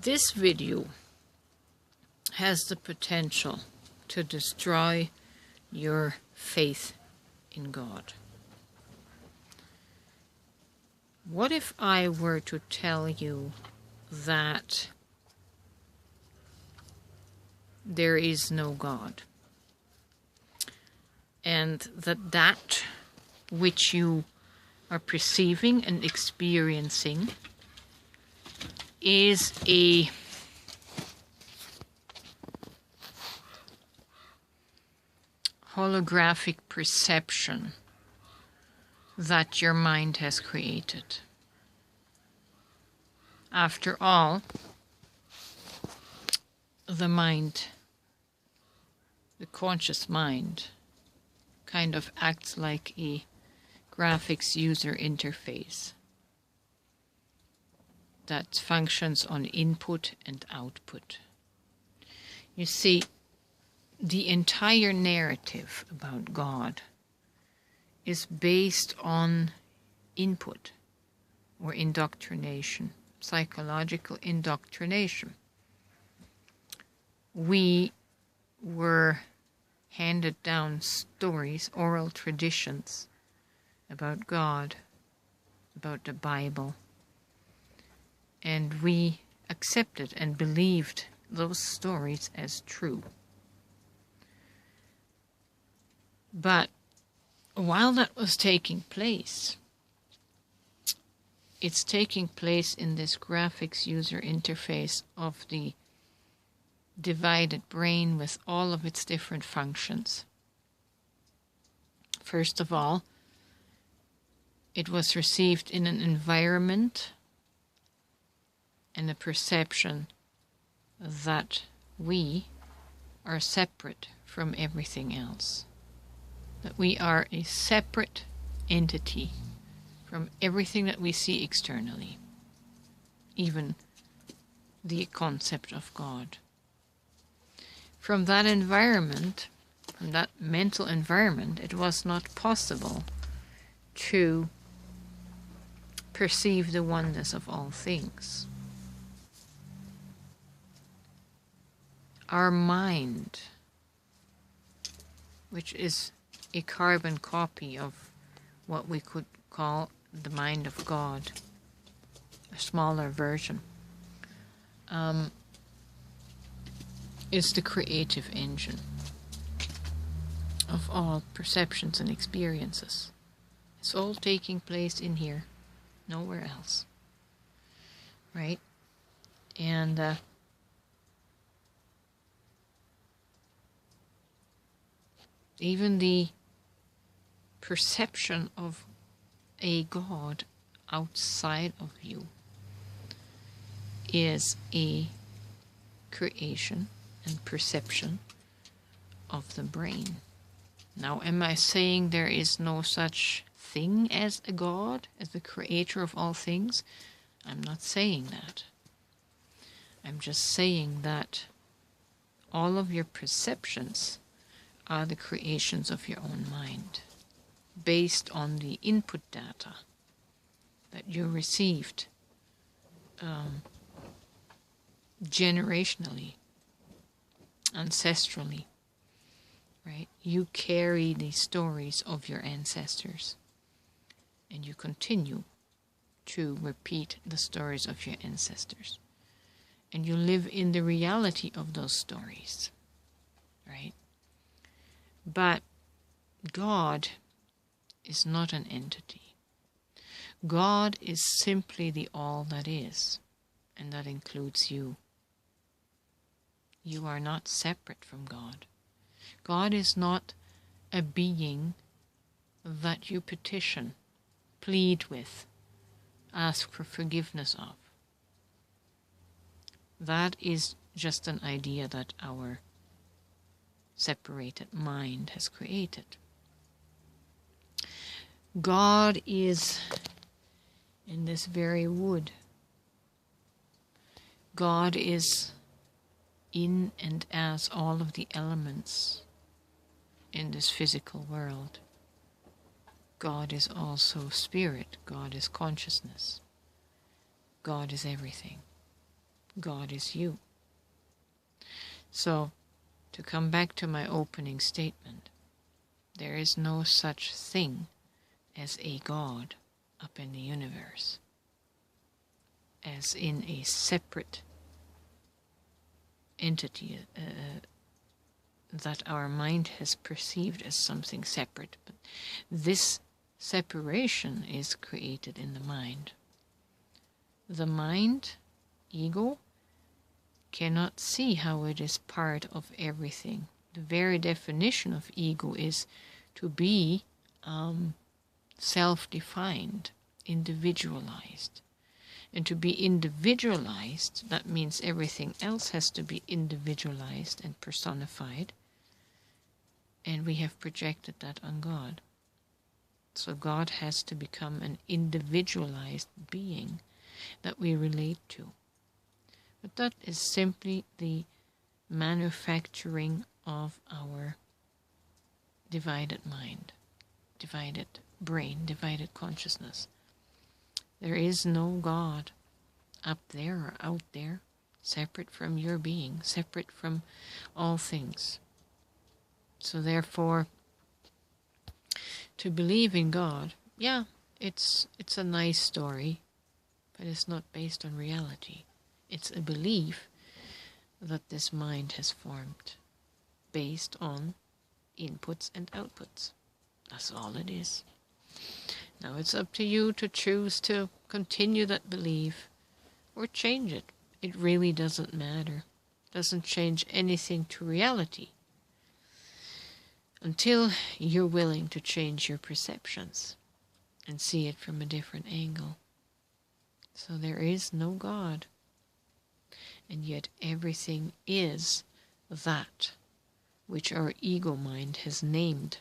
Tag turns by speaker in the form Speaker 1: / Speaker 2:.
Speaker 1: This video has the potential to destroy your faith in God. What if I were to tell you that there is no God, and that which you are perceiving and experiencing is a holographic perception that your mind has created? After all, the mind, the conscious mind, kind of acts like a graphics user interface that functions on input and output. You see, the entire narrative about God is based on input or indoctrination, psychological indoctrination. We were handed down stories, oral traditions about God, about the Bible, and we accepted and believed those stories as true. But while that was taking place, it's taking place in this graphics user interface of the divided brain with all of its different functions. First of all, it was received in an environment and a perception that we are separate from everything else, that we are a separate entity from everything that we see externally, even the concept of God. From that environment, from that mental environment, it was not possible to perceive the oneness of all things. Our mind, which is a carbon copy of what we could call the mind of God, a smaller version, is the creative engine of all perceptions and experiences. It's all taking place in here, nowhere else, right? And even the perception of a God outside of you is a creation and perception of the brain. Now, am I saying there is no such thing as a God, as the creator of all things? I'm not saying that. I'm just saying that all of your perceptions are the creations of your own mind, based on the input data that you received generationally, ancestrally, right? You carry the stories of your ancestors, and you continue to repeat the stories of your ancestors, and you live in the reality of those stories, right? But God is not an entity. God is simply the all that is, and that includes you. You are not separate from God. God is not a being that you petition, plead with, ask for forgiveness of. That is just an idea that our separated mind has created. God is in this very wood. God is in and as all of the elements in this physical world. God is also spirit. God is consciousness. God is everything. God is you. So, to come back to my opening statement, there is no such thing as a God up in the universe, as in a separate entity that our mind has perceived as something separate. But this separation is created in the mind. The mind, ego, cannot see how it is part of everything. The very definition of ego is to be self-defined, individualized. And to be individualized, that means everything else has to be individualized and personified. And we have projected that on God. So God has to become an individualized being that we relate to. But that is simply the manufacturing of our divided mind, divided brain, divided consciousness. There is no God up there or out there, separate from your being, separate from all things. So therefore, to believe in God, yeah, it's a nice story, but it's not based on reality. It's a belief that this mind has formed based on inputs and outputs. That's all it is. Now it's up to you to choose to continue that belief or change it. It really doesn't matter. It doesn't change anything to reality until you're willing to change your perceptions and see it from a different angle. So there is no God, and yet everything is that which our ego mind has named